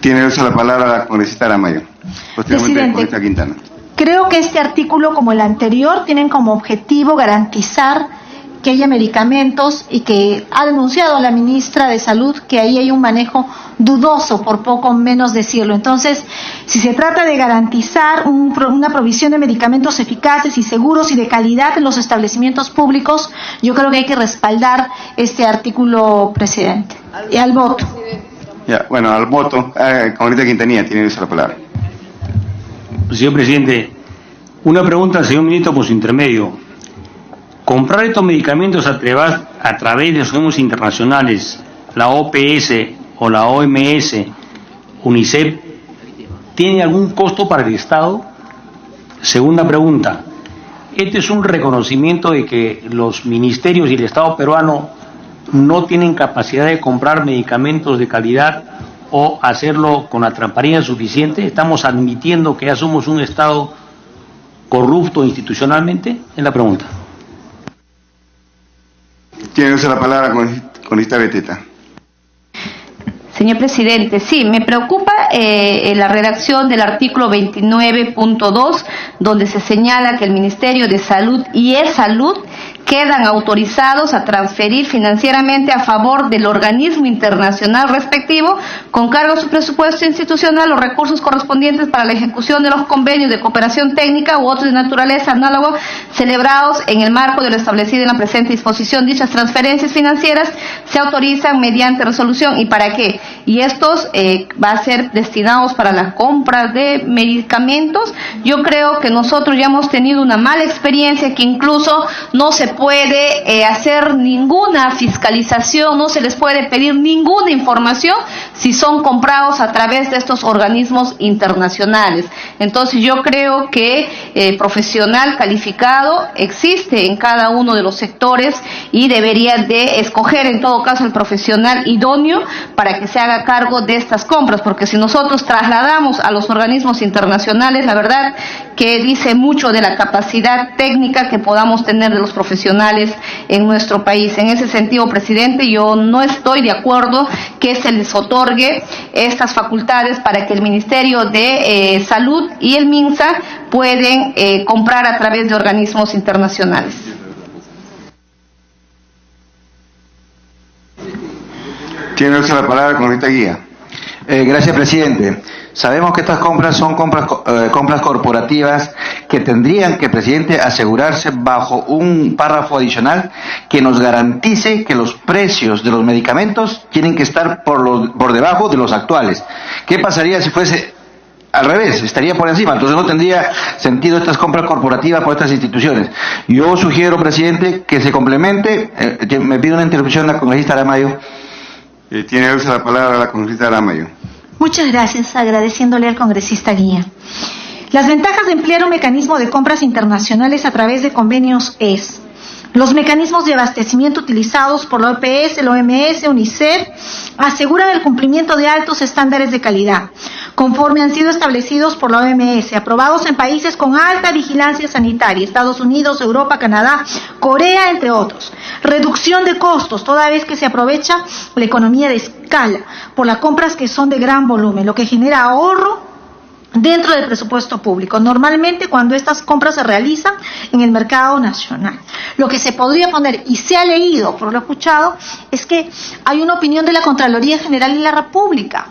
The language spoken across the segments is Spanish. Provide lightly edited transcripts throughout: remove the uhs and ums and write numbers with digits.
Tiene uso la palabra la congresista Aramayo. Posteriormente, la congresista Quintana. Creo que este artículo, como el anterior, tienen como objetivo garantizar que haya medicamentos y que ha denunciado la ministra de Salud que ahí hay un manejo dudoso, por poco menos decirlo. Entonces, si se trata de garantizar una provisión de medicamentos eficaces y seguros y de calidad en los establecimientos públicos, yo creo que hay que respaldar este artículo, presidente. Y al voto. Ya, bueno, al voto, congresista Quintanilla, tiene uso la palabra. Señor presidente, una pregunta al señor ministro por su intermedio. Comprar estos medicamentos a través de organismos internacionales, la OPS o la OMS, UNICEF, ¿tiene algún costo para el Estado? Segunda pregunta, ¿este es un reconocimiento de que los ministerios y el Estado peruano no tienen capacidad de comprar medicamentos de calidad o hacerlo con la transparencia suficiente? ¿Estamos admitiendo que ya somos un Estado corrupto institucionalmente? Es la pregunta. Tiene usted la palabra, congresista Beteta. Señor presidente, sí, me preocupa la redacción del artículo 29.2, donde se señala que el Ministerio de Salud y E-Salud quedan autorizados a transferir financieramente a favor del organismo internacional respectivo, con cargo a su presupuesto institucional, los recursos correspondientes para la ejecución de los convenios de cooperación técnica u otros de naturaleza análogo celebrados en el marco de lo establecido en la presente disposición. Dichas transferencias financieras se autorizan mediante resolución. ¿Y para qué? Y estos va a ser destinados para la compra de medicamentos. Yo creo que nosotros ya hemos tenido una mala experiencia, que incluso no se puede hacer ninguna fiscalización, no se les puede pedir ninguna información si son comprados a través de estos organismos internacionales. Entonces yo creo que profesional calificado existe en cada uno de los sectores y debería de escoger en todo caso el profesional idóneo para que se haga cargo de estas compras, porque si nosotros trasladamos a los organismos internacionales, la verdad que dice mucho de la capacidad técnica que podamos tener de los profesionales en nuestro país. En ese sentido, presidente, yo no estoy de acuerdo que se les otorgue estas facultades para que el Ministerio de Salud y el MINSA pueden comprar a través de organismos internacionales. Tiene usted la palabra, congresista Guía. Gracias, presidente. Sabemos que estas compras son compras corporativas que tendrían que, presidente, asegurarse bajo un párrafo adicional que nos garantice que los precios de los medicamentos tienen que estar por debajo de los actuales. ¿Qué pasaría si fuese al revés? Estaría por encima. Entonces no tendría sentido estas compras corporativas por estas instituciones. Yo sugiero, presidente, que se complemente. Me pido una interrupción de la congresista Aramayo. Tiene usted la palabra la congresista Aramayo. Muchas gracias, agradeciéndole al congresista Guía. Las ventajas de emplear un mecanismo de compras internacionales a través de convenios es: los mecanismos de abastecimiento utilizados por la OPS, la OMS, UNICEF aseguran el cumplimiento de altos estándares de calidad, conforme han sido establecidos por la OMS, aprobados en países con alta vigilancia sanitaria, Estados Unidos, Europa, Canadá, Corea, entre otros. Reducción de costos, toda vez que se aprovecha la economía de escala por las compras que son de gran volumen, lo que genera ahorro dentro del presupuesto público, normalmente cuando estas compras se realizan en el mercado nacional. Lo que se podría poner, y se ha leído, por lo escuchado, es que hay una opinión de la Contraloría General de la República.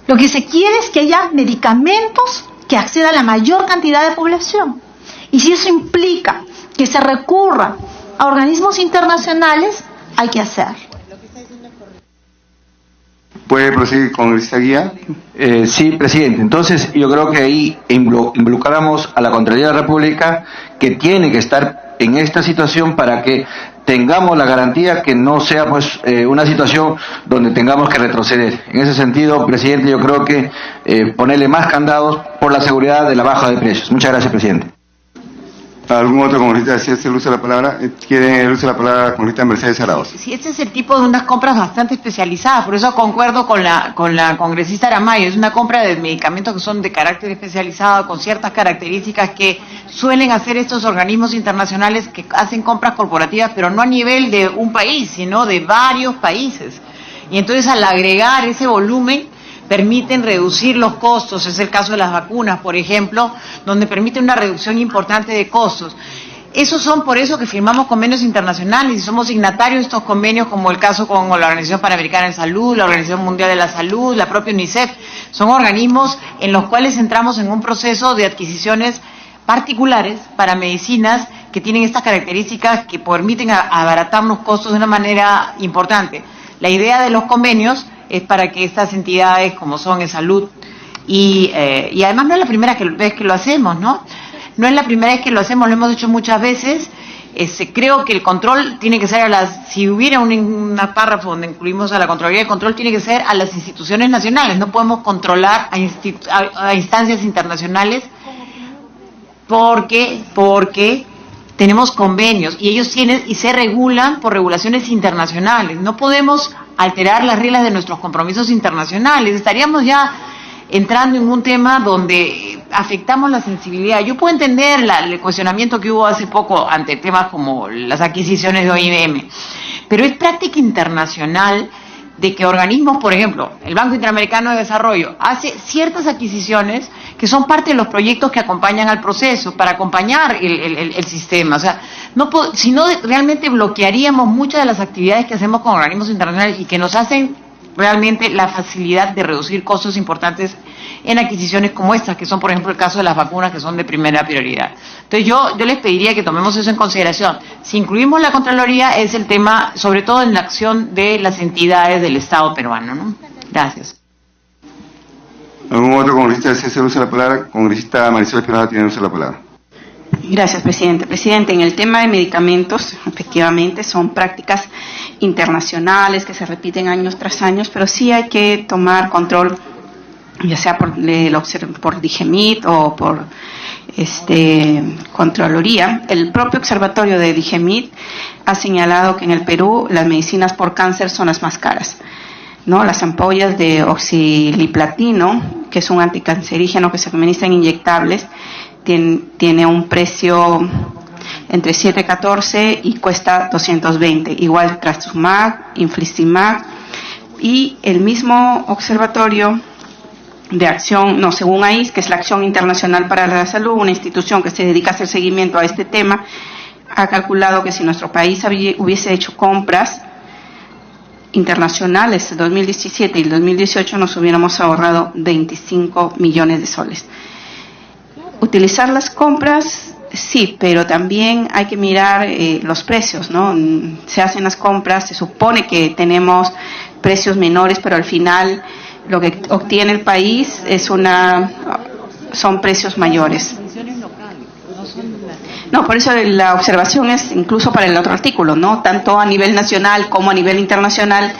Lo que se quiere es que haya medicamentos que acceda a la mayor cantidad de población. Y si eso implica que se recurra a organismos internacionales, hay que hacerlo. ¿Puede proseguir, congresista Guía? Sí, presidente. Entonces, yo creo que ahí involucramos a la Contraloría de la República, que tiene que estar en esta situación para que tengamos la garantía que no sea pues una situación donde tengamos que retroceder. En ese sentido, presidente, yo creo que ponerle más candados por la seguridad de la baja de precios. Muchas gracias, presidente. ¿Algún otro congresista desea hacer uso de la palabra? ¿Quiere el uso de la palabra la congresista Mercedes Zaragoza? Sí, este es el tipo de unas compras bastante especializadas, por eso concuerdo con la congresista Aramayo. Es una compra de medicamentos que son de carácter especializado, con ciertas características que suelen hacer estos organismos internacionales que hacen compras corporativas, pero no a nivel de un país, sino de varios países. Y entonces, al agregar ese volumen, permiten reducir los costos. Es el caso de las vacunas, por ejemplo, donde permite una reducción importante de costos. Esos son por eso que firmamos convenios internacionales y somos signatarios de estos convenios, como el caso con la Organización Panamericana de Salud, la Organización Mundial de la Salud, la propia UNICEF. Son organismos en los cuales entramos en un proceso de adquisiciones particulares para medicinas que tienen estas características que permiten abaratar los costos de una manera importante. La idea de los convenios es para que estas entidades, como son en salud, y además no es la primera vez que lo hacemos, ¿no? No es la primera vez que lo hacemos, lo hemos hecho muchas veces. Creo que el control tiene que ser si hubiera un párrafo donde incluimos a la Contraloría, el control tiene que ser a las instituciones nacionales. No podemos controlar a instancias internacionales porque tenemos convenios y ellos tienen y se regulan por regulaciones internacionales. No podemos alterar las reglas de nuestros compromisos internacionales. Estaríamos ya entrando en un tema donde afectamos la sensibilidad. Yo puedo entender el cuestionamiento que hubo hace poco ante temas como las adquisiciones de OIM, pero es práctica internacional de que organismos, por ejemplo, el Banco Interamericano de Desarrollo, hace ciertas adquisiciones que son parte de los proyectos que acompañan al proceso, para acompañar el sistema. O sea, si no realmente bloquearíamos muchas de las actividades que hacemos con organismos internacionales y que nos hacen realmente la facilidad de reducir costos importantes en adquisiciones como estas, que son, por ejemplo, el caso de las vacunas, que son de primera prioridad. Entonces yo les pediría que tomemos eso en consideración. Si incluimos la Contraloría, es el tema, sobre todo en la acción de las entidades del Estado peruano, ¿no? Gracias. ¿Algún otro congresista desea hacer uso de la palabra? Congresista Marisol Espinosa tiene uso de la palabra. Gracias, presidente. Presidente, en el tema de medicamentos, efectivamente, son prácticas internacionales que se repiten años tras años, pero sí hay que tomar control, ya sea por DIGEMIT o por Contraloría. El propio observatorio de DIGEMIT ha señalado que en el Perú las medicinas por cáncer son las más caras, ¿no? Las ampollas de oxiliplatino, que es un anticancerígeno que se administra en inyectables, tiene un precio entre 7.14 y cuesta 220, igual Trastuzumab, Infliximab, y el mismo observatorio de acción, según AIS, que es la Acción Internacional para la Salud, una institución que se dedica a hacer seguimiento a este tema, ha calculado que si nuestro país hubiese hecho compras internacionales en 2017 y el 2018 nos hubiéramos ahorrado 25 millones de soles. Utilizar las compras, sí, pero también hay que mirar los precios, ¿no? Se hacen las compras, se supone que tenemos precios menores, pero al final lo que obtiene el país son precios mayores. No, por eso la observación es incluso para el otro artículo, ¿no? Tanto a nivel nacional como a nivel internacional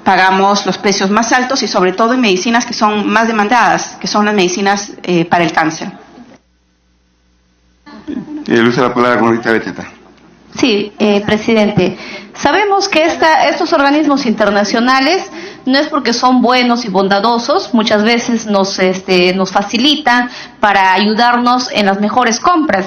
pagamos los precios más altos y sobre todo en medicinas que son más demandadas, que son las medicinas para el cáncer. El uso de la palabra, congresista Beteta. Sí, presidente. Sabemos que estos organismos internacionales no es porque son buenos y bondadosos, muchas veces nos facilitan para ayudarnos en las mejores compras.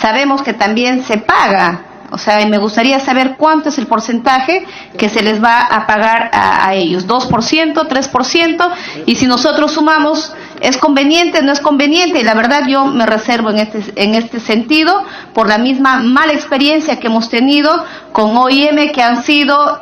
Sabemos que también se paga, o sea, y me gustaría saber cuánto es el porcentaje que se les va a pagar a ellos, 2%, 3%, y si nosotros sumamos, ¿es conveniente, no es conveniente? Y la verdad yo me reservo en este sentido por la misma mala experiencia que hemos tenido con OIM, que han sido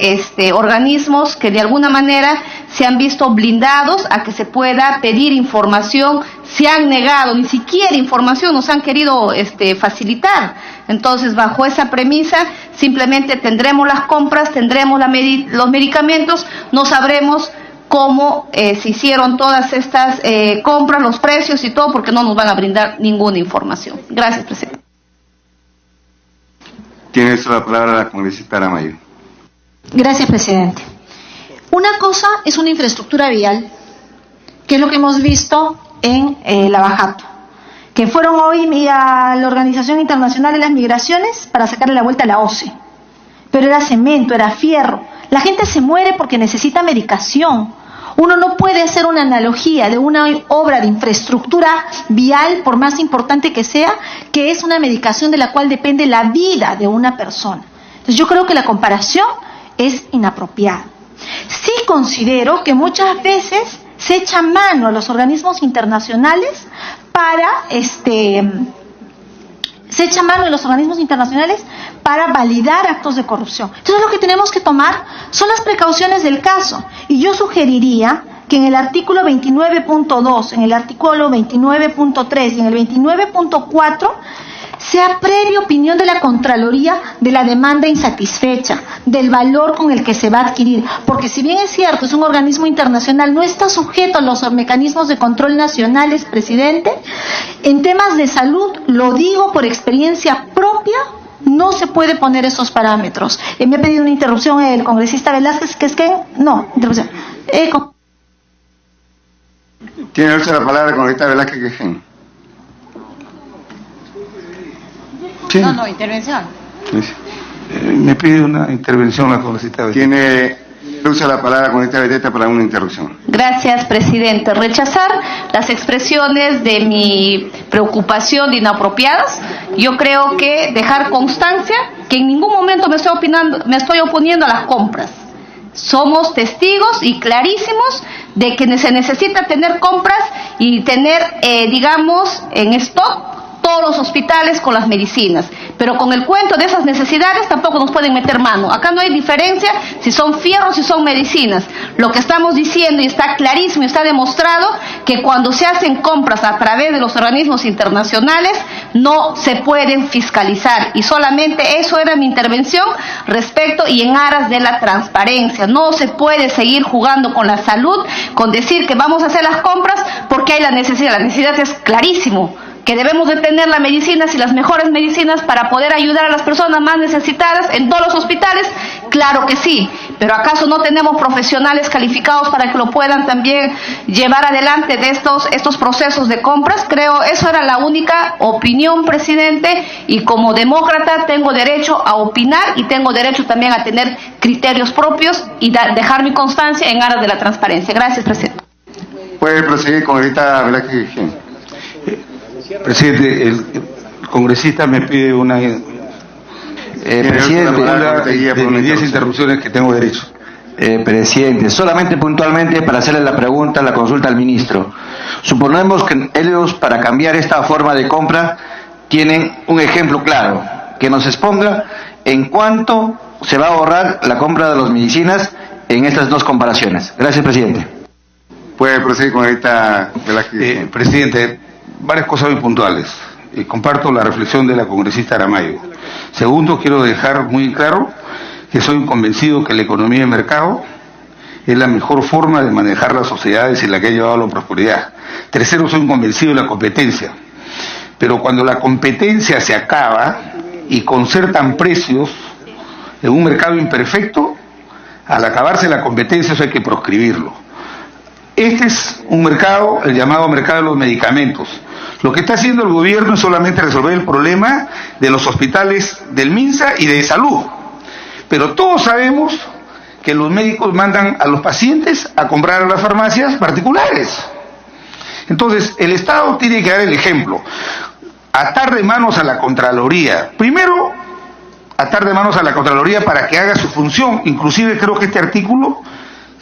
organismos que de alguna manera se han visto blindados a que se pueda pedir información, se han negado, ni siquiera información nos han querido facilitar. Entonces, bajo esa premisa, simplemente tendremos las compras, tendremos los medicamentos, no sabremos cómo se hicieron todas estas compras, los precios y todo, porque no nos van a brindar ninguna información. Gracias, presidente. Tiene eso la palabra la congresista Aramayo. Gracias, presidente. Una cosa es una infraestructura vial, que es lo que hemos visto en Lavajato, que fueron hoy a la Organización Internacional de las Migraciones para sacarle la vuelta a la OCE. Pero era cemento, era fierro. La gente se muere porque necesita medicación. Uno no puede hacer una analogía de una obra de infraestructura vial, por más importante que sea, que es una medicación de la cual depende la vida de una persona. Entonces yo creo que la comparación es inapropiada. Sí considero que muchas veces se echa mano a los organismos internacionales para validar actos de corrupción. Entonces lo que tenemos que tomar son las precauciones del caso. Y yo sugeriría que en el artículo 29.2, en el artículo 29.3 y en el 29.4 sea previa opinión de la Contraloría de la demanda insatisfecha, del valor con el que se va a adquirir, porque si bien es cierto, es un organismo internacional, no está sujeto a los mecanismos de control nacionales, presidente. En temas de salud, lo digo por experiencia propia, no se puede poner esos parámetros. Me ha pedido una interrupción el congresista Velázquez, interrupción. Tiene el uso de la palabra el congresista Velázquez Quején. Sí. No, intervención. Me pide una intervención la congresista Beteta. Tiene el uso de la palabra la congresista Beteta para una interrupción. Gracias, presidente. Rechazar las expresiones de mi preocupación de inapropiadas. Yo creo que dejar constancia que en ningún momento me estoy oponiendo a las compras. Somos testigos y clarísimos de que se necesita tener compras y tener, en stock todos los hospitales con las medicinas, pero con el cuento de esas necesidades tampoco nos pueden meter mano. Acá no hay diferencia si son fierros, si son medicinas. Lo que estamos diciendo, y está clarísimo y está demostrado, que cuando se hacen compras a través de los organismos internacionales no se pueden fiscalizar, y solamente eso era mi intervención respecto y en aras de la transparencia. No se puede seguir jugando con la salud, con decir que vamos a hacer las compras porque hay la necesidad. La necesidad es clarísimo, que debemos de tener las medicinas y las mejores medicinas para poder ayudar a las personas más necesitadas en todos los hospitales. Claro que sí, pero ¿acaso no tenemos profesionales calificados para que lo puedan también llevar adelante de estos procesos de compras? Creo eso era la única opinión, presidente, y como demócrata tengo derecho a opinar y tengo derecho también a tener criterios propios y dejar mi constancia en aras de la transparencia. Gracias, presidente. Puede proseguir con esta Velázquez. Presidente, el congresista me pide una... presidente, de mis 10 interrupciones que tengo derecho. Presidente, solamente puntualmente para hacerle la pregunta, la consulta al ministro. Suponemos que ellos, para cambiar esta forma de compra, tienen un ejemplo claro, que nos exponga en cuánto se va a ahorrar la compra de las medicinas en estas dos comparaciones. Gracias, presidente. Puede proseguir con esta Velázquez. Presidente, varias cosas muy puntuales. Comparto la reflexión de la congresista Aramayo. Segundo, quiero dejar muy claro que soy convencido que la economía de mercado es la mejor forma de manejar las sociedades y la que ha llevado a la prosperidad. Tercero, soy convencido de la competencia. Pero cuando la competencia se acaba y concertan precios en un mercado imperfecto, al acabarse la competencia eso hay que proscribirlo. Este es un mercado, el llamado mercado de los medicamentos. Lo que está haciendo el gobierno es solamente resolver el problema de los hospitales del MINSA y de salud. Pero todos sabemos que los médicos mandan a los pacientes a comprar a las farmacias particulares. Entonces, el Estado tiene que dar el ejemplo. Atar de manos a la Contraloría. Primero, atar de manos a la Contraloría para que haga su función. Inclusive creo que este artículo,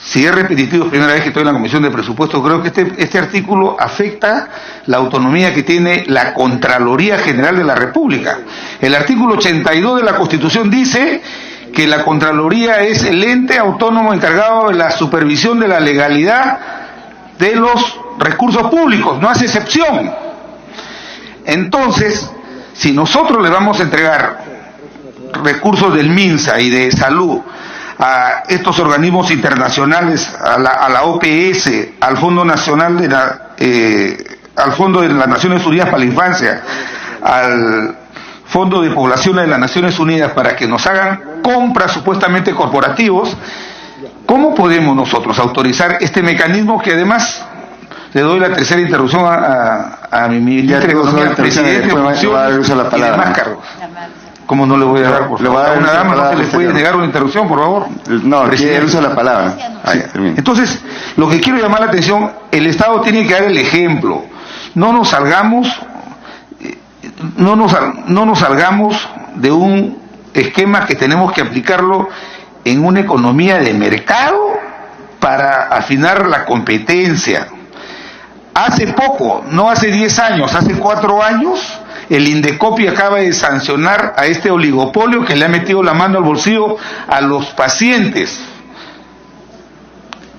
si es repetitivo, es primera vez que estoy en la Comisión de Presupuestos, creo que este artículo afecta la autonomía que tiene la Contraloría General de la República. El artículo 82 de la Constitución dice que la Contraloría es el ente autónomo encargado de la supervisión de la legalidad de los recursos públicos, no hace excepción. Entonces, si nosotros le vamos a entregar recursos del MINSA y de salud a estos organismos internacionales, a la OPS, al Fondo Nacional al Fondo de las Naciones Unidas para la Infancia, al Fondo de Población de las Naciones Unidas, para que nos hagan compras supuestamente corporativos, ¿cómo podemos nosotros autorizar este mecanismo que además le doy la tercera interrupción a mi ministro de Economía, presidente de funciones y demás cargos? ¿Cómo no le voy a dar, por favor? A una dama no se le puede negar una interrupción, por favor. No, tiene el uso de la palabra. Sí. Entonces, lo que quiero llamar la atención, el Estado tiene que dar el ejemplo. No nos salgamos de un esquema que tenemos que aplicarlo en una economía de mercado para afinar la competencia. Hace poco, no hace 10 años, hace 4 años, el Indecopi acaba de sancionar a este oligopolio que le ha metido la mano al bolsillo a los pacientes.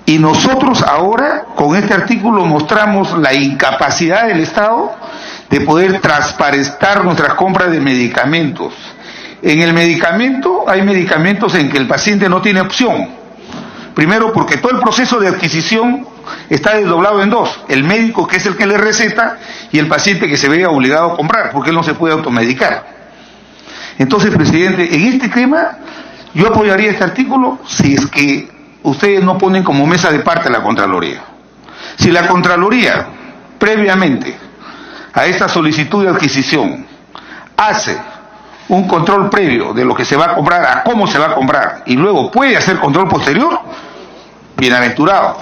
Y nosotros ahora, con este artículo, mostramos la incapacidad del Estado de poder transparentar nuestras compras de medicamentos. En el medicamento, hay medicamentos en que el paciente no tiene opción. Primero, porque todo el proceso de adquisición está desdoblado en dos: el médico, que es el que le receta, y el paciente, que se ve obligado a comprar, porque él no se puede automedicar. Entonces, presidente, en este tema, yo apoyaría este artículo si es que ustedes no ponen como mesa de parte la Contraloría. Si la Contraloría, previamente a esta solicitud de adquisición, hace un control previo de lo que se va a comprar, a cómo se va a comprar, y luego puede hacer control posterior, bienaventurado.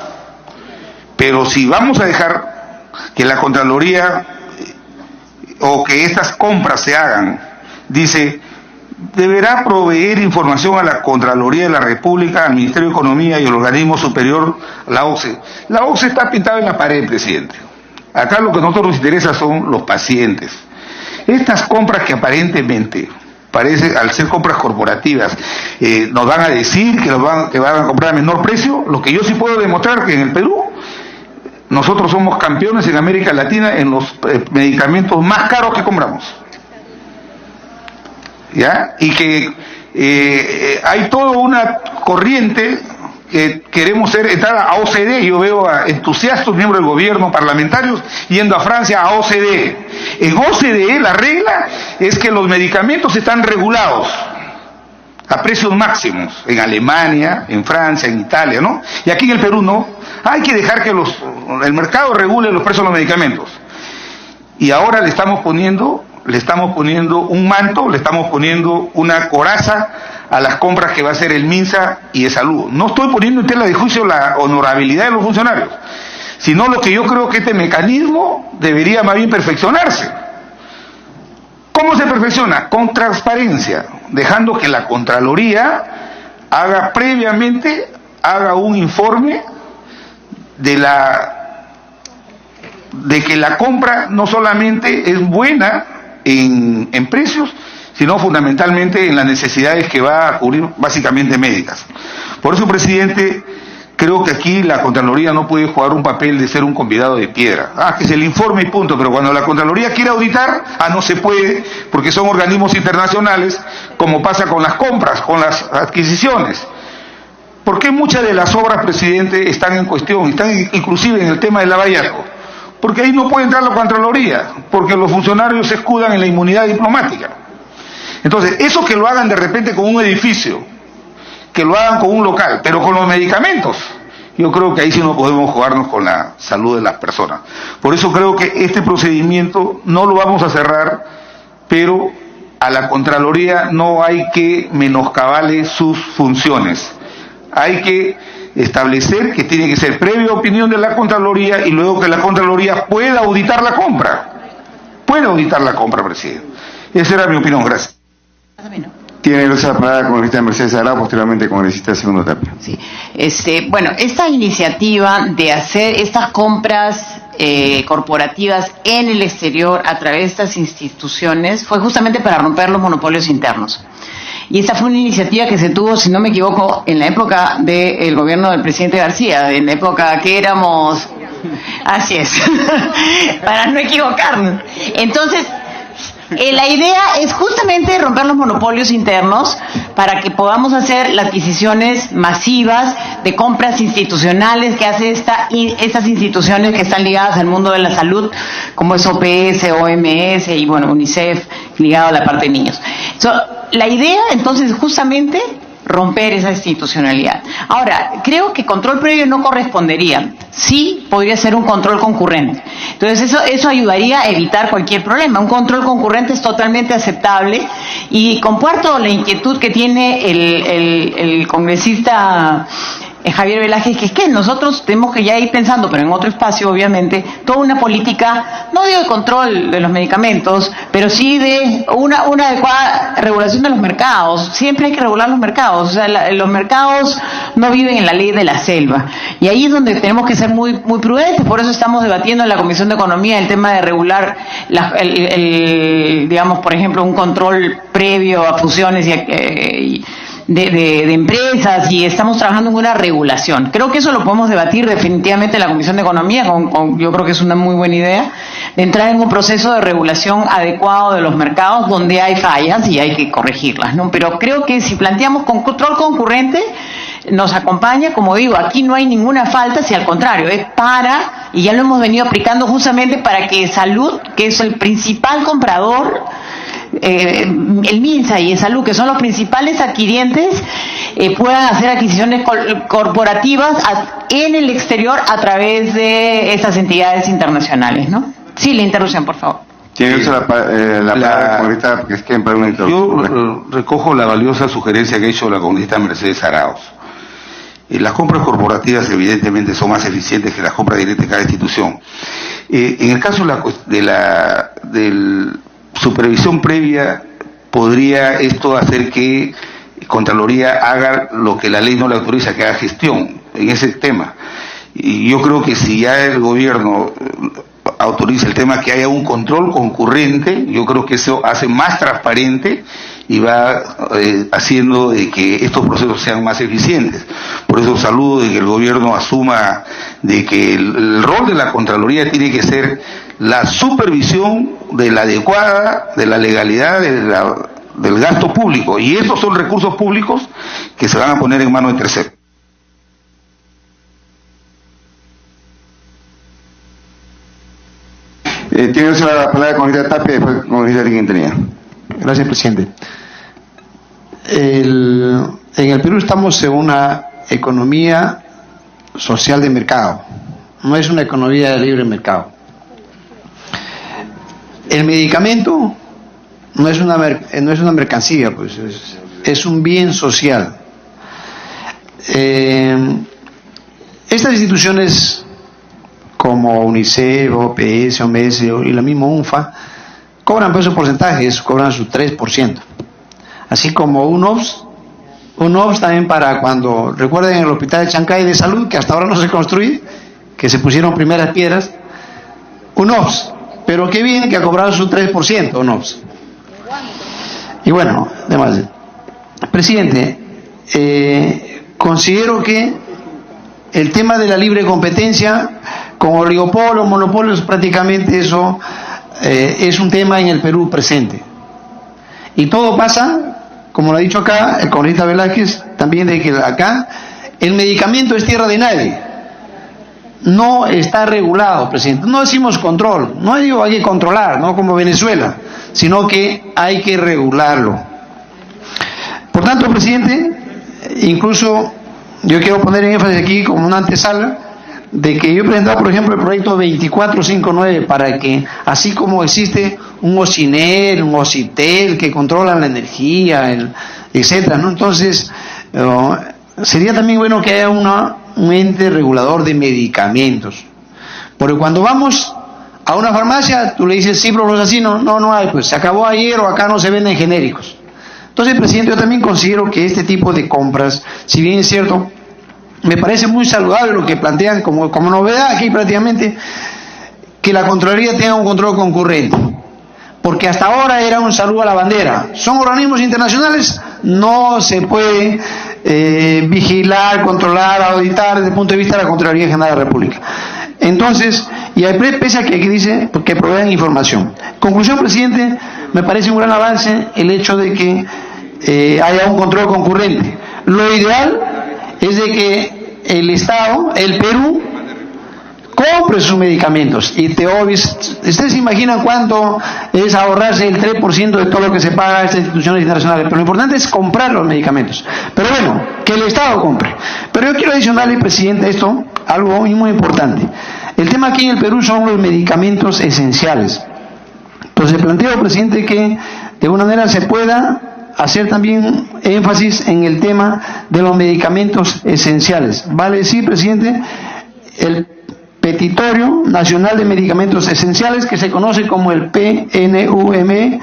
Pero si vamos a dejar que la Contraloría o que estas compras se hagan, dice, deberá proveer información a la Contraloría de la República, al Ministerio de Economía y al organismo superior, la OCDE. La OCDE está pintada en la pared, presidente. Acá lo que a nosotros nos interesa son los pacientes. Estas compras que aparentemente parece, al ser compras corporativas, nos van a decir que van a comprar a menor precio. Lo que yo sí puedo demostrar que en el Perú nosotros somos campeones en América Latina en los medicamentos más caros que compramos. ¿Ya? Y que hay toda una corriente que queremos entrar a OCDE. Yo veo a entusiastas miembros del gobierno, parlamentarios, yendo a Francia a OCDE. En OCDE la regla es que los medicamentos están regulados a precios máximos, en Alemania, en Francia, en Italia, ¿no? Y aquí en el Perú no. Hay que dejar que el mercado regule los precios de los medicamentos. Y ahora le estamos poniendo un manto, le estamos poniendo una coraza a las compras que va a hacer el MINSA y de Salud. No estoy poniendo en tela de juicio la honorabilidad de los funcionarios, sino lo que yo creo que este mecanismo debería más bien perfeccionarse. ¿Cómo se perfecciona? Con transparencia, dejando que la Contraloría previamente haga un informe de que la compra no solamente es buena en precios, sino fundamentalmente en las necesidades que va a cubrir, básicamente médicas. Por eso, presidente, creo que aquí la Contraloría no puede jugar un papel de ser un convidado de piedra. Que se le informe y punto, pero cuando la Contraloría quiere auditar, no se puede, porque son organismos internacionales, como pasa con las compras, con las adquisiciones. ¿Por qué muchas de las obras, presidente, están en cuestión, están inclusive en el tema del Lavallato? Porque ahí no puede entrar la Contraloría, porque los funcionarios se escudan en la inmunidad diplomática. Entonces, eso que lo hagan de repente con un edificio, que lo hagan con un local, pero con los medicamentos, yo creo que ahí sí no podemos jugarnos con la salud de las personas. Por eso creo que este procedimiento no lo vamos a cerrar, pero a la Contraloría no hay que menoscabarle sus funciones. Hay que establecer que tiene que ser previa opinión de la Contraloría y luego que la Contraloría pueda auditar la compra. Puede auditar la compra, presidente. Esa era mi opinión. Gracias. Tiene el uso de la palabra la congresista Mercedes Alao, posteriormente congresista Segundo Tapia. Sí. Bueno, esta iniciativa de hacer estas compras corporativas en el exterior a través de estas instituciones fue justamente para romper los monopolios internos. Y esta fue una iniciativa que se tuvo, si no me equivoco, en la época del gobierno del presidente García, en la época que éramos... Así es, para no equivocarnos. Entonces, la idea es justamente romper los monopolios internos para que podamos hacer las adquisiciones masivas de compras institucionales que hacen estas instituciones que están ligadas al mundo de la salud, como es OPS, OMS y bueno, UNICEF, ligado a la parte de niños. La idea entonces es justamente romper esa institucionalidad. Ahora, creo que control previo no correspondería. Sí podría ser un control concurrente. Entonces eso ayudaría a evitar cualquier problema. Un control concurrente es totalmente aceptable y comparto la inquietud que tiene el congresista Javier Velázquez, que es que nosotros tenemos que ya ir pensando, pero en otro espacio obviamente, toda una política, no digo de control de los medicamentos, pero sí de una adecuada regulación de los mercados. Siempre hay que regular los mercados, o sea, los mercados no viven en la ley de la selva, y ahí es donde tenemos que ser muy prudentes. Por eso estamos debatiendo en la Comisión de Economía el tema de regular digamos, por ejemplo, un control previo a fusiones de empresas, y estamos trabajando en una regulación. Creo que eso lo podemos debatir definitivamente en la Comisión de Economía, yo creo que es una muy buena idea, de entrar en un proceso de regulación adecuado de los mercados donde hay fallas y hay que corregirlas, ¿no? Pero creo que si planteamos con control concurrente, nos acompaña, como digo, aquí no hay ninguna falta, si al contrario, es y ya lo hemos venido aplicando justamente para que Salud, que es el principal comprador, el MINSA y el Salud, que son los principales adquirientes, puedan hacer adquisiciones corporativas en el exterior a través de estas entidades internacionales, ¿no? Sí, la interrupción, por favor. Tiene usted la palabra, congresista, porque es que para una interrupción. Yo recojo la valiosa sugerencia que ha hecho la congresista Mercedes Arauz. Las compras corporativas evidentemente son más eficientes que las compras directas de cada institución. En el caso de la supervisión previa, podría esto hacer que Contraloría haga lo que la ley no le autoriza, que haga gestión en ese tema. Y yo creo que si ya el gobierno autoriza el tema que haya un control concurrente, yo creo que eso hace más transparente y va haciendo de que estos procesos sean más eficientes. Por eso saludo de que el gobierno asuma de que el rol de la Contraloría tiene que ser la supervisión de la adecuada, de la legalidad del gasto público, y estos son recursos públicos que se van a poner en manos de terceros. Tiene usted la palabra con Rita Tapia y después con Rita Quintanilla. Gracias, presidente. En el Perú estamos en una economía social de mercado, no es una economía de libre mercado. El medicamento no es una mercancía, pues es un bien social. Estas instituciones como UNICEF, OPS, OMS y la misma UNFA cobran pues sus porcentajes, cobran su 3%. Así como UNOPS también, para cuando, recuerden el hospital de Chancay de Salud, que hasta ahora no se construye, que se pusieron primeras piedras, UNOPS, pero qué bien que ha cobrado su 3%, UNOPS. Y bueno, además, presidente, considero que el tema de la libre competencia, con oligopolios, monopolios, prácticamente eso es un tema en el Perú presente. Y todo pasa, como lo ha dicho acá el congresista Velázquez, también de que acá el medicamento es tierra de nadie. No está regulado, presidente. No decimos control, no digo hay que controlar, no como Venezuela, sino que hay que regularlo. Por tanto, presidente, incluso yo quiero poner en énfasis aquí como una antesala de que yo he presentado, por ejemplo, el proyecto 2459 para que, así como existe un OCINER, un OCITEL que controlan la energía, etcétera, ¿no? Entonces, sería también bueno que haya un ente regulador de medicamentos. Porque cuando vamos a una farmacia, tú le dices ciprofloxacino, no hay, pues se acabó ayer o acá no se venden genéricos. Entonces, presidente, yo también considero que este tipo de compras, si bien es cierto, me parece muy saludable lo que plantean como novedad aquí prácticamente, que la Contraloría tenga un control concurrente, porque hasta ahora era un saludo a la bandera. Son organismos internacionales, no se puede vigilar, controlar, auditar desde el punto de vista de la Contraloría General de la República. Entonces, y pese a que aquí dice que proveen información. Conclusión, presidente, me parece un gran avance el hecho de que haya un control concurrente. Lo ideal es de que el Estado, el Perú, compre sus medicamentos. Y ustedes se imaginan cuánto es ahorrarse el 3% de todo lo que se paga a estas instituciones internacionales. Pero lo importante es comprar los medicamentos. Pero bueno, que el Estado compre. Pero yo quiero adicionarle, presidente, esto, algo muy importante. El tema aquí en el Perú son los medicamentos esenciales. Entonces planteo, presidente, que de alguna manera se pueda hacer también énfasis en el tema de los medicamentos esenciales. Vale decir, presidente, el Petitorio Nacional de Medicamentos Esenciales, que se conoce como el PNUM,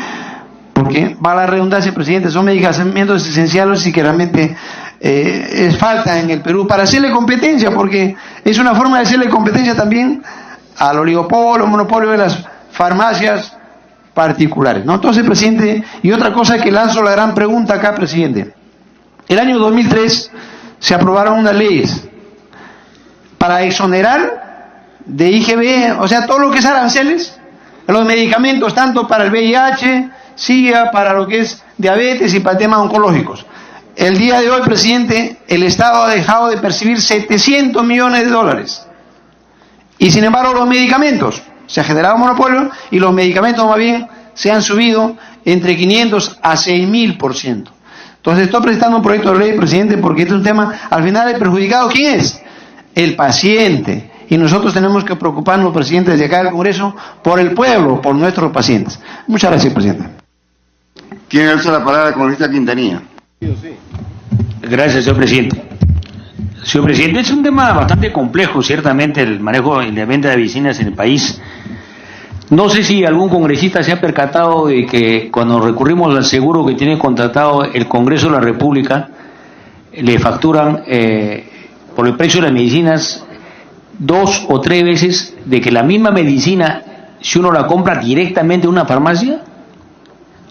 porque va la redundancia, presidente, son medicamentos esenciales y que realmente es falta en el Perú para hacerle competencia, porque es una forma de hacerle competencia también al oligopolio, monopolio de las farmacias particulares, ¿no? Entonces, presidente, y otra cosa que lanzo la gran pregunta acá, presidente. El año 2003 se aprobaron unas leyes para exonerar de IGB, o sea, todo lo que es aranceles, los medicamentos, tanto para el VIH, SIDA, para lo que es diabetes y para temas oncológicos. El día de hoy, presidente, el Estado ha dejado de percibir 700 millones de dólares. Y sin embargo, los medicamentos, se ha generado monopolio y los medicamentos más bien se han subido entre 500 a 6.000%. Entonces, estoy presentando un proyecto de ley, presidente, porque este es un tema, al final, el perjudicado, ¿quién es? El paciente. Y nosotros tenemos que preocuparnos, presidente, desde acá del Congreso, por el pueblo, por nuestros pacientes. Muchas gracias, presidente. Tiene el uso de la palabra la congresista Quintanilla. Gracias, señor presidente. Señor presidente, es un tema bastante complejo, ciertamente, el manejo y la venta de medicinas en el país. No sé si algún congresista se ha percatado de que cuando recurrimos al seguro que tiene contratado el Congreso de la República, le facturan por el precio de las medicinas 2 o 3 veces de que la misma medicina, si uno la compra directamente en una farmacia,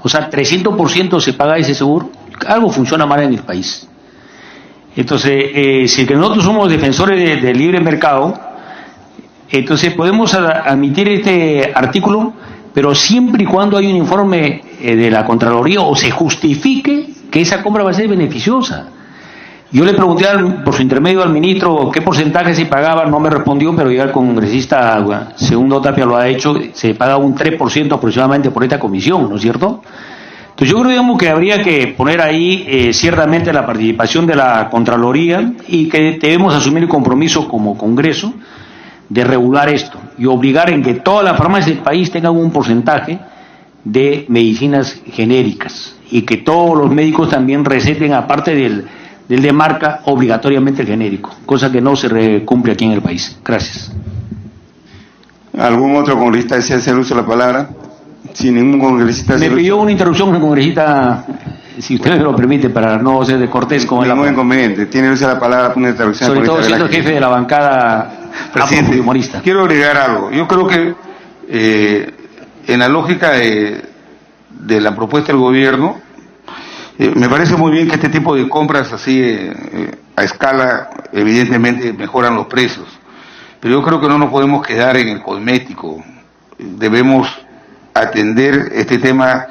o sea, 300% se paga ese seguro. Algo funciona mal en el país. Entonces, si nosotros somos defensores del libre mercado, entonces podemos admitir este artículo, pero siempre y cuando hay un informe de la Contraloría o se justifique que esa compra va a ser beneficiosa. Yo le pregunté por su intermedio al ministro qué porcentaje se pagaba, no me respondió, pero ya el congresista Segundo Tapia lo ha hecho, se paga un 3% aproximadamente por esta comisión, ¿no es cierto? Entonces yo creo, digamos, que habría que poner ahí ciertamente la participación de la Contraloría y que debemos asumir el compromiso como Congreso de regular esto y obligar en que todas las farmacias del país tengan un porcentaje de medicinas genéricas y que todos los médicos también receten, aparte del de marca, obligatoriamente el genérico, cosa que no se cumple aquí en el país. Gracias. ¿Algún otro congresista desea hacer uso de la palabra? Si ningún congresista... Me pidió una interrupción el congresista, si usted me lo permite, para no ser de cortés con el... Ningún inconveniente. Tiene uso de la palabra una interrupción. Sobre todo siendo jefe de la bancada, presidente, humorista. Quiero agregar algo. Yo creo que en la lógica de la propuesta del gobierno, me parece muy bien que este tipo de compras así a escala evidentemente mejoran los precios, pero yo creo que no nos podemos quedar en el cosmético, debemos atender este tema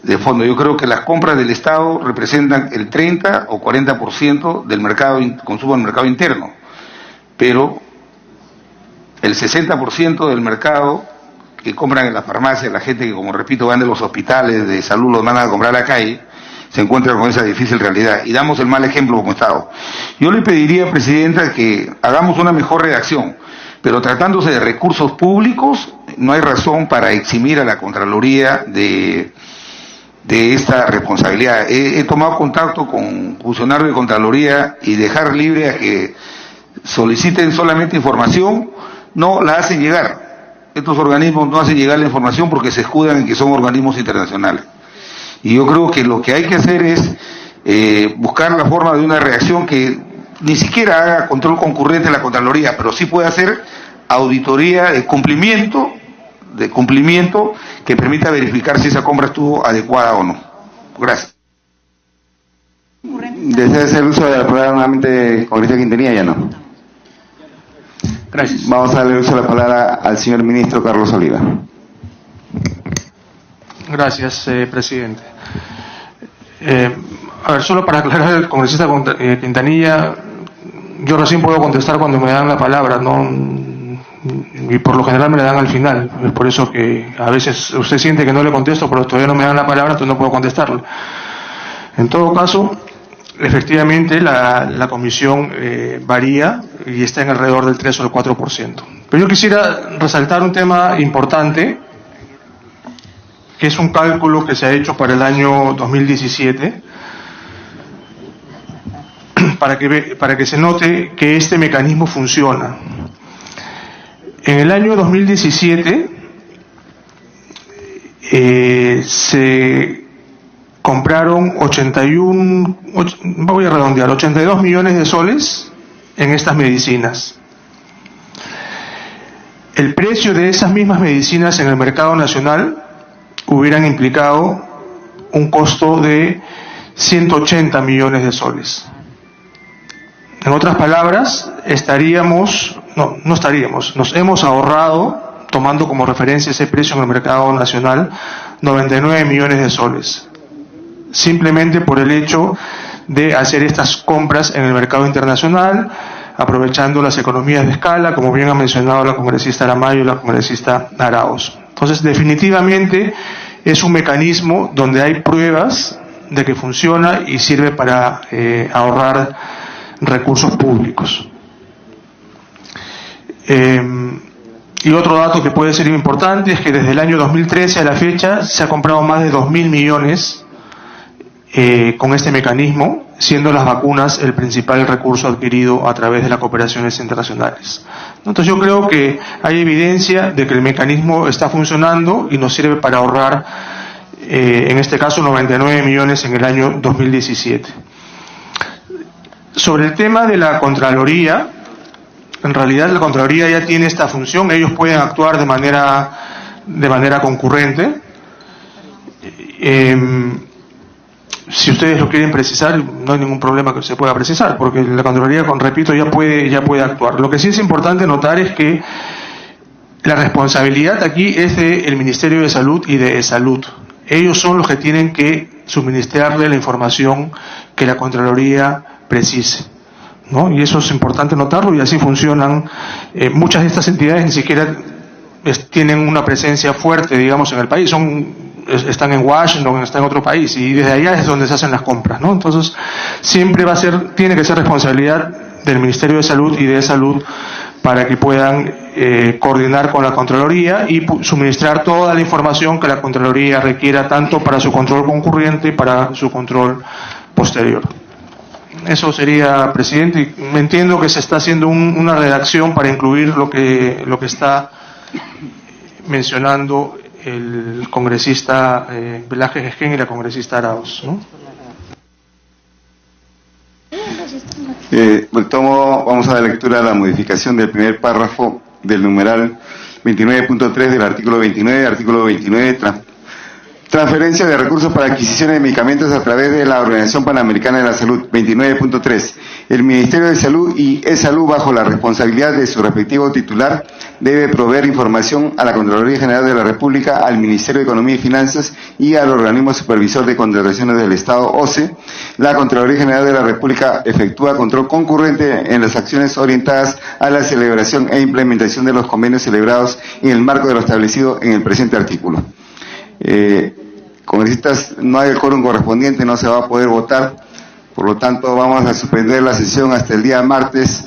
de fondo. Yo creo que las compras del Estado representan el 30 o 40% del mercado, consumo del mercado interno, pero el 60% del mercado que compran en las farmacias, la gente que, como repito, van de los hospitales de salud, los mandan a comprar a la calle, se encuentra con esa difícil realidad y damos el mal ejemplo como Estado. Yo le pediría, Presidenta, que hagamos una mejor redacción, pero tratándose de recursos públicos, no hay razón para eximir a la Contraloría de esta responsabilidad. He tomado contacto con funcionarios de Contraloría y dejar libre a que soliciten solamente información, no la hacen llegar. Estos organismos no hacen llegar la información porque se escudan en que son organismos internacionales. Y yo creo que lo que hay que hacer es buscar la forma de una reacción que ni siquiera haga control concurrente de la Contraloría, pero sí puede hacer auditoría de cumplimiento que permita verificar si esa compra estuvo adecuada o no. Gracias. ¿Desea hacer uso de la palabra nuevamente, congresista Quintanilla? Ya no. Gracias. Vamos a darle uso de la palabra al señor ministro Carlos Oliva. Gracias, presidente. A ver, solo para aclarar al congresista Quintanilla, yo recién puedo contestar cuando me dan la palabra, ¿no? Y por lo general me la dan al final. Es por eso que a veces usted siente que no le contesto, pero todavía no me dan la palabra, entonces no puedo contestarle. En todo caso, efectivamente la comisión varía y está en alrededor del 3 o el 4%. Pero yo quisiera resaltar un tema importante que es un cálculo que se ha hecho para el año 2017, para que se note que este mecanismo funciona. En el año 2017 se compraron 82 millones de soles en estas medicinas. El precio de esas mismas medicinas en el mercado nacional hubieran implicado un costo de 180 millones de soles. En otras palabras, nos hemos ahorrado, tomando como referencia ese precio en el mercado nacional, 99 millones de soles, simplemente por el hecho de hacer estas compras en el mercado internacional, aprovechando las economías de escala, como bien ha mencionado la congresista Aramayo y la congresista Arauz. Entonces, definitivamente es un mecanismo donde hay pruebas de que funciona y sirve para ahorrar recursos públicos. Y otro dato que puede ser importante es que desde el año 2013 a la fecha se ha comprado más de 2.000 millones con este mecanismo, siendo las vacunas el principal recurso adquirido a través de las cooperaciones internacionales. Entonces yo creo que hay evidencia de que el mecanismo está funcionando y nos sirve para ahorrar, en este caso, 99 millones en el año 2017. Sobre el tema de la Contraloría, en realidad la Contraloría ya tiene esta función, ellos pueden actuar de manera concurrente. Si ustedes lo quieren precisar, no hay ningún problema que se pueda precisar, porque la Contraloría, repito, ya puede actuar. Lo que sí es importante notar es que la responsabilidad aquí es del Ministerio de Salud y de Salud. Ellos son los que tienen que suministrarle la información que la Contraloría precise, ¿no? Y eso es importante notarlo, y así funcionan. Muchas de estas entidades ni siquiera tienen una presencia fuerte, digamos, en el país, están en Washington, están en otro país, y desde allá es donde se hacen las compras, ¿no? Entonces, siempre tiene que ser responsabilidad del Ministerio de Salud y de Salud para que puedan coordinar con la Contraloría y suministrar toda la información que la Contraloría requiera, tanto para su control concurrente y para su control posterior. Eso sería, presidente, y me entiendo que se está haciendo una redacción para incluir lo que está mencionando el congresista Velázquez Esquén y la congresista Arauz, ¿no? Vamos a dar lectura a la modificación del primer párrafo del numeral 29.3 del artículo 29, transferencia de recursos para adquisición de medicamentos a través de la Organización Panamericana de la Salud. 29.3. El Ministerio de Salud y E-Salud, bajo la responsabilidad de su respectivo titular, debe proveer información a la Contraloría General de la República, al Ministerio de Economía y Finanzas y al Organismo Supervisor de Contrataciones del Estado, OCE. La Contraloría General de la República efectúa control concurrente en las acciones orientadas a la celebración e implementación de los convenios celebrados en el marco de lo establecido en el presente artículo. Congresistas, no hay el quórum correspondiente, no se va a poder votar, por lo tanto vamos a suspender la sesión hasta el día martes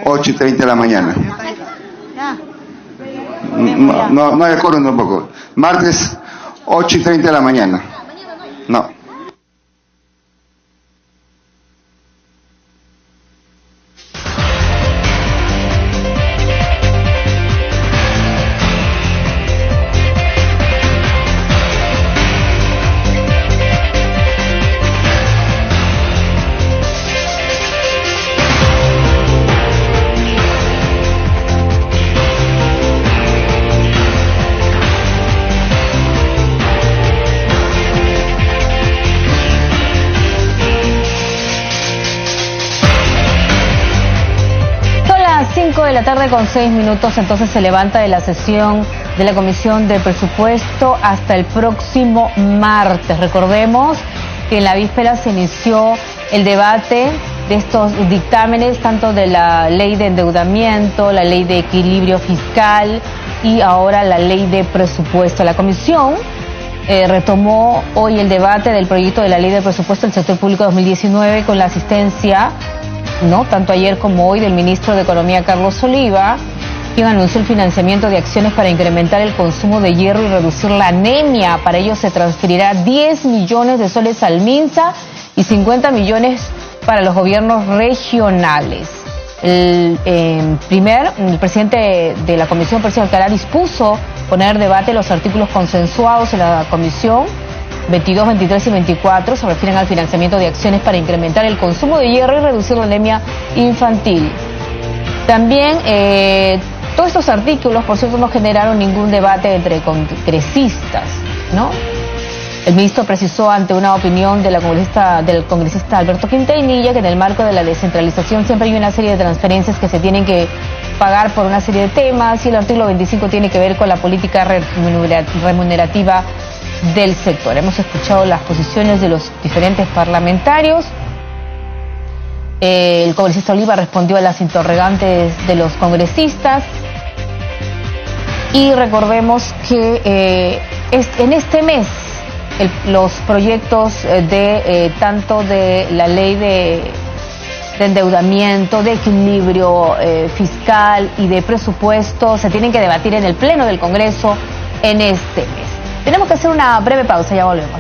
8:30 de la mañana. No hay el quórum tampoco. Martes 8:30 de la mañana. No. De la tarde con 6 minutos, entonces se levanta de la sesión de la Comisión de Presupuesto hasta el próximo martes. Recordemos que en la víspera se inició el debate de estos dictámenes, tanto de la ley de endeudamiento, la ley de equilibrio fiscal y ahora la ley de presupuesto. La Comisión retomó hoy el debate del proyecto de la ley de presupuesto del sector público 2019 con la asistencia, ¿no?, tanto ayer como hoy, del ministro de Economía, Carlos Oliva, quien anunció el financiamiento de acciones para incrementar el consumo de hierro y reducir la anemia. Para ello se transferirá 10 millones de soles al MINSA y 50 millones para los gobiernos regionales. El presidente de la Comisión, Percy Alcalá, dispuso poner en debate los artículos consensuados en la Comisión 22, 23 y 24, se refieren al financiamiento de acciones para incrementar el consumo de hierro y reducir la anemia infantil. También todos estos artículos, por cierto, no generaron ningún debate entre congresistas, ¿no? El ministro precisó ante una opinión del congresista Alberto Quintanilla que en el marco de la descentralización siempre hay una serie de transferencias que se tienen que pagar por una serie de temas, y el artículo 25 tiene que ver con la política remunerativa del sector. Hemos escuchado las posiciones de los diferentes parlamentarios. El congresista Oliva respondió a las interrogantes de los congresistas, y recordemos que en este mes los proyectos tanto de la ley de endeudamiento, de equilibrio fiscal y de presupuesto se tienen que debatir en el Pleno del Congreso en este mes. Tenemos que hacer una breve pausa, ya volvemos.